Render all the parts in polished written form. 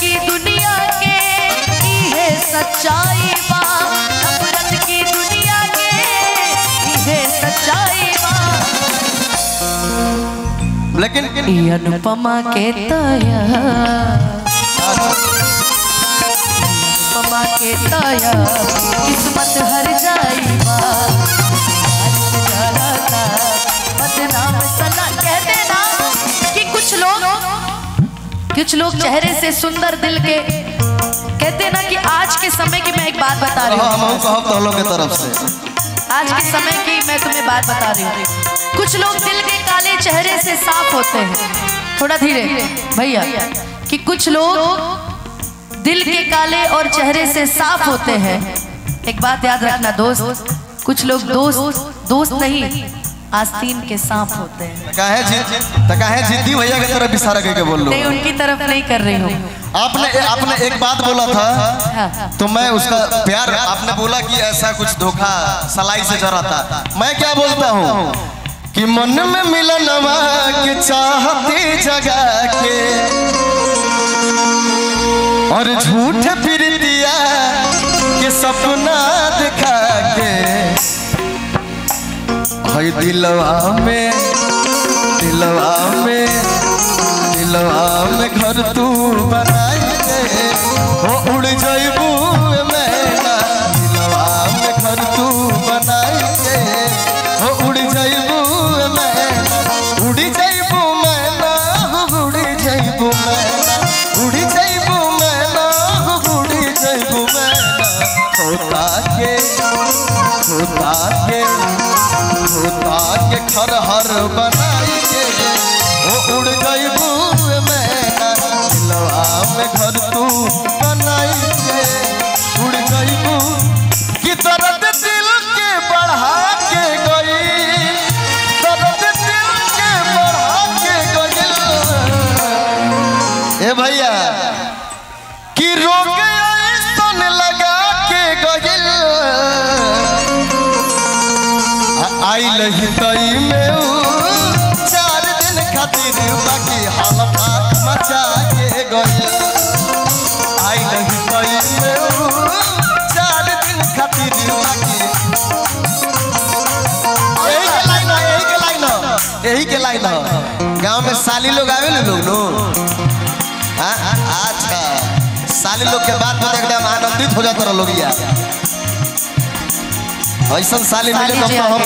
की दुनिया के ये सच्चाई बा, नफरत की दुनिया के ये सच्चाई बा। लेकिन अनुपमा के तया, अनुपमा के तया किस्मत हर जाई बा। बदनाम सना कहते ना कि कुछ लोग चेहरे से सुंदर दिल के कहते ना कि आज के समय की मैं एक बात बता रही हूँ, आज के समय की मैं तुम्हें बात बता रही हूँ। कुछ लोग दिल के काले चेहरे से साफ होते हैं, थोड़ा धीरे भैया, कि कुछ लोग दिल के काले और चेहरे से साफ होते हैं। एक बात याद रखना दोस्त, कुछ लोग दोस्त नहीं आस्तीन के सांप होते हैं। काहे जिद्दी भैया की तरफ इशारा करके बोल लो। नहीं, उनकी तरफ नहीं कर रही हूँ। आपने एक बात बोला था, तो मैं उसका प्यार, आपने बोला कि ऐसा कुछ धोखा सलाई से जरा था। मैं क्या बोलता हूँ कि मन में मिलनवा के चाहते जगा के और झूठ फिर दिया के सपना दिखा के भाई दिलवा में घर तू बनाई के हो उड़ जाइबू मैना। दिलवा में घर तू बनाई के हो उड़ जाइबू मैना, उड़ी जाइबू मैना, उड़ी जाइबू मैना, उड़ी जाइबू मैना, उड़ी जाइबू मैना। होता के खरहर बनाई के वो उड़ जाइबू मैना। दिलवा में घर तू बनाई के उड़ जाइबू कि दर्द दिल के बढ़ा के गई, दर्द दिल के बढ़ा के गई। ए भैया कि रोग ऐसन लगा के गई, आई लही तई में 4 दिन खातिर बाकी हलफा मचा के गई। आई लही तई में 4 दिन खातिर बाकी। यही के लाइन गांव में साली लोग आवे लोग नो। अच्छा, साली लोग के बात में एकदम आनंदित हो जाता लोग। ऐसा साली मिले तो हम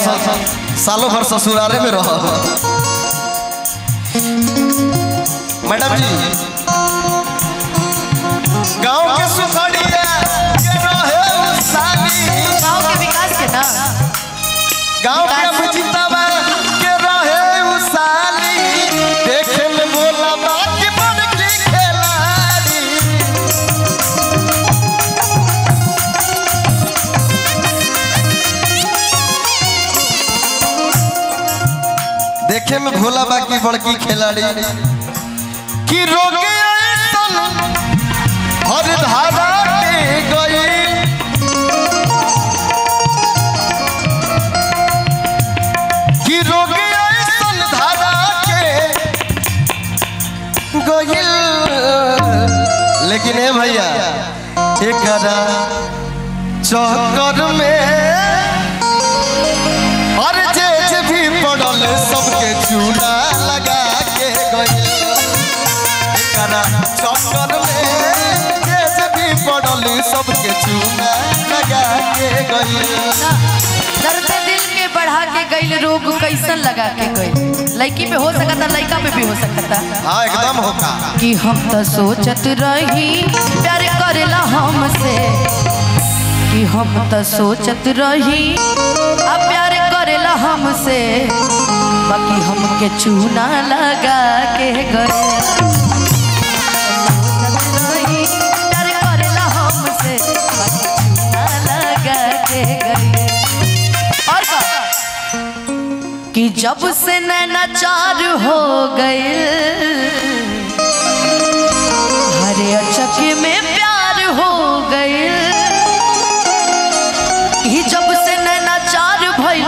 सालों भर ससुराले में रह। मैडम जी, गांव के सुखड़िया के रहे साली, गांव के विकास के ना, गांव के मुजितावा के रहे साली, देखे में बोला बात बड़ की खिलाड़ी। देखे में भोला बाकी बड़की खिलाड़ी की रोगे ऐसन हर धारा के गई, की रोगे ऐसन धारा के गई। लेकिन ए भैया एक चक्कर में और जेज भी पड़ल सबके चूना लगा के गई। चक्कर में जेज भी पड़ल सबके चूना लगा के गई। दर्द दिल के बढ़ा के गई, रोग कैसन लगा के गई। लड़की पे हो सकता, लड़का पे भी हो सकता। हाँ एकदम होगा कि हम तो सोचत रही प्यार करेला हमसे, कि हम तो सोचत रही अब प्यार करेला हमसे, बाकी हमके चूना लगा के गए। प्यार करेला हमसे, बाकी चूना लगा के गए। और कि जब से नैना चार हो गए, हरे अचक में प्यार हो गए। जब से नैना चार भइल,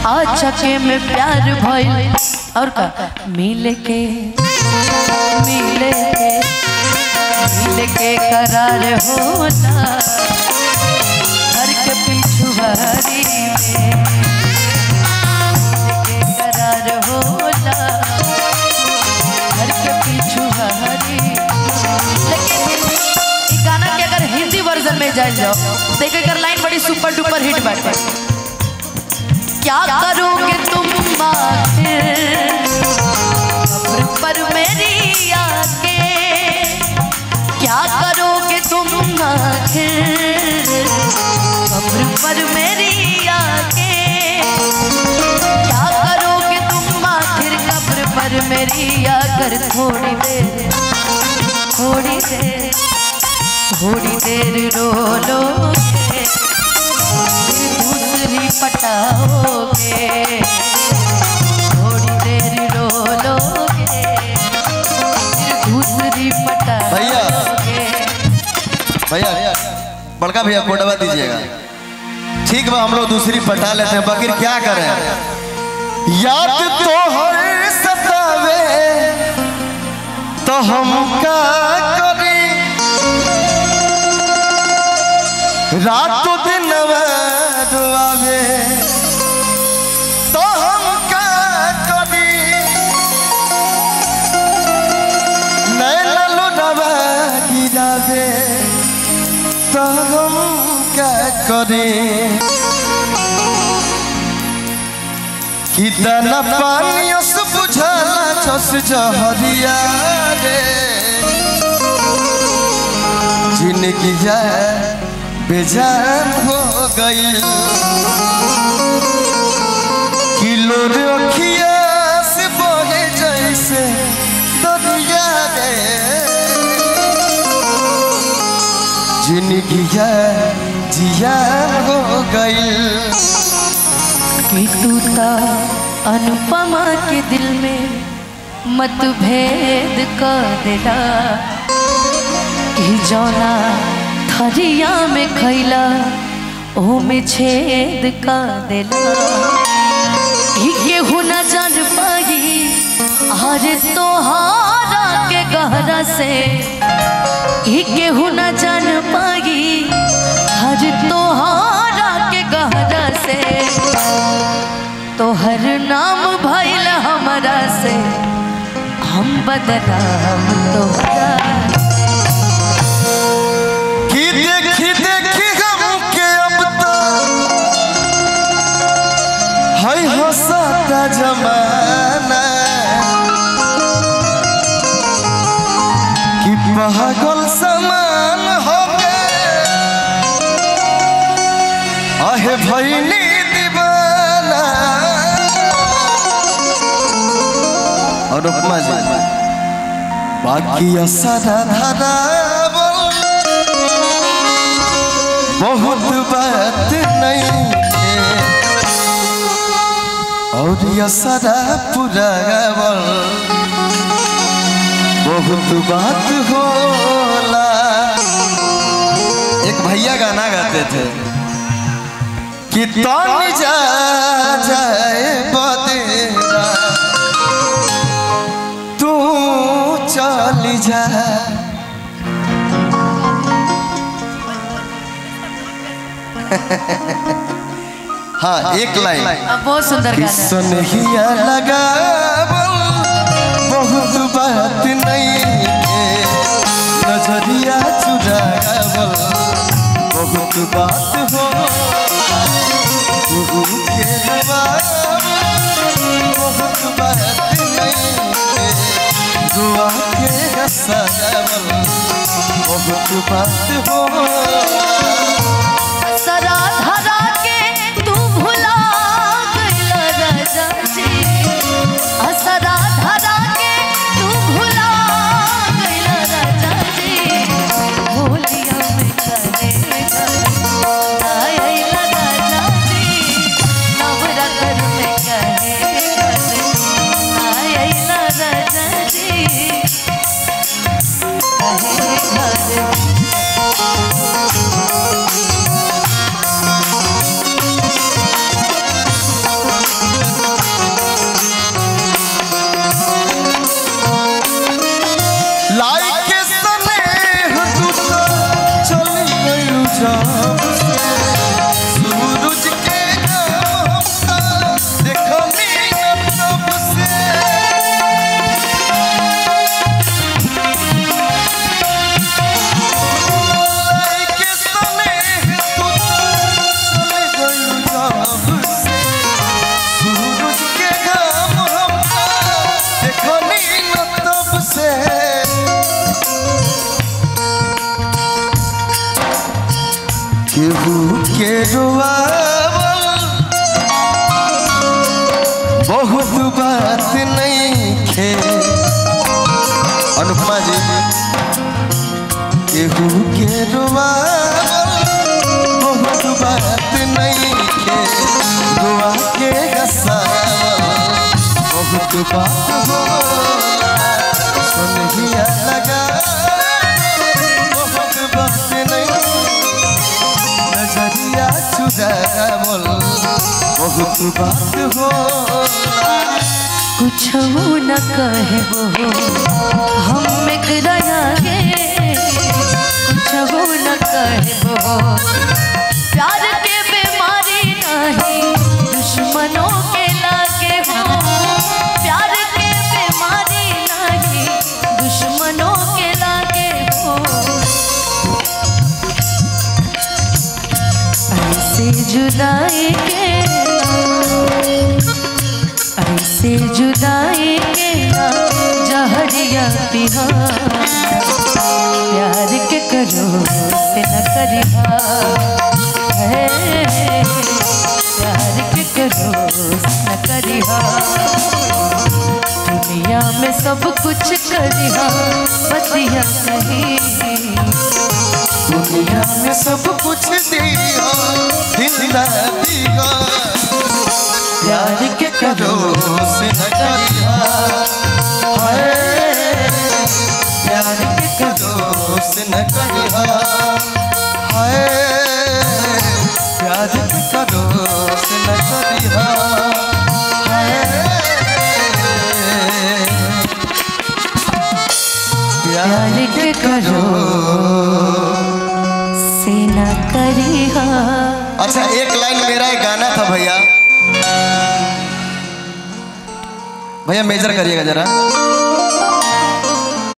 अचक में प्यार भइल। और का मिले के दिल के करार होला घर के पिछुआरी में, दिल के करार होला घर के पिछुआरी। लेकिन गाना के अगर हिंदी वर्जन में जाए जाओ देखो एक लाइन बड़ी सुपर डुपर हिट बाटे। क्या करोगे तुम आखिर कब्र पर मेरी आके, क्या करोगे तुम आखिर कब्र पर मेरी आके, क्या करोगे तुम आखिर कब्र पर मेरी आकर। थोड़ी देर थोड़ी देर थोड़ी देर रो लोगे दूसरी पटाओगे, थोड़ी देर रो लोगे दूसरी पटाओगे। भैया बड़का भैया कोटवा दीजिएगा। ठीक बा हम लोग दूसरी पटा लेते हैं, बकीर क्या करें। याद तो हर सतावे तो हम क्या करें, रातों दिन दुआवे तो हम क्या करें, नैना लुटावा गिरावे तो हम क्या करें। कितना पानी उस बुझाला छस जहरिया रे, जिंदगी जाए बेजान हो गई। किलो रखिया से बोले जैसे दरिया रे, जिंदगी जिया हो गई। टूटा अनुपमा के दिल में मतभेद का दिला, कि जौना थरिया में खैला ओ में छेद का दिला। केहू न जान पाई हर तोहारा के गहरा से, केहू न जान पाई हर तोहारा के गहरा से। तोहर नाम भइल हमरा से हम बदनाम तोहरा। देखी देखी हमके अब तो है हंसता जमाना, कि पागल समान हो गए आहे भैनी दीवाना। और उपमा जी बाकी असरा धारा बहुत बात नहीं है, और यह सारा पूरा बहुत बात होला। एक भैया गाना गाते थे कि तन जा जाए बदेरा तू चली जा। हाँ एक लाइन बहुत सुंदर गाना। सुनहिया लगा बहुत बात नहीं है, नजरिया चुरावल बहुत बात हो। के बहुत बात नहीं है, दुआ के सजावल बहुत बात हो। सरा धरा के तू भुला गइला राजा जी, असरा धरा के तू भुला गइला राजा जी। होलिया में करेगा आइला राजा जी, नवरात्र में करेगा आइला राजा जी। कहे घर जब से सूरज के नाम देखनी न तब से के स्नेह तू चले गई जब से सूरज के नाम देखनी न तब से केहू के रुआवल बहुत बात नहीं थे। अनुपमा जी केहू के रुआवल बहुत बात नहीं थे। रुआ के गसावल बहुत बात हो सुनहिया लगा बहुत बात नहीं नजरिया चुरावल बहुत बात हो कुछ न कहे वो हम एकरा गे कुछ न कहे वो प्यार के बीमारी नहीं दुश्मनों के लागे हो प्यार के बीमारी नहीं दुश्मनों के लागे हो ऐसे जुदाई के जहरिया पिहा प्यार के करो से न करिहा प्यार के करो से न करिहा दुनिया में सब कुछ करिहा बतिया नहीं दुनिया में सब कुछ दिया दिल ना दिया प्यार के करो से न करिहा प्यार के करो से न करिहा प्यार के करो से न करिहा प्यार के करो से न करिहा। अच्छा एक लाइन मेरा एक गाना था भैया, भैया मेजर करिएगा जरा।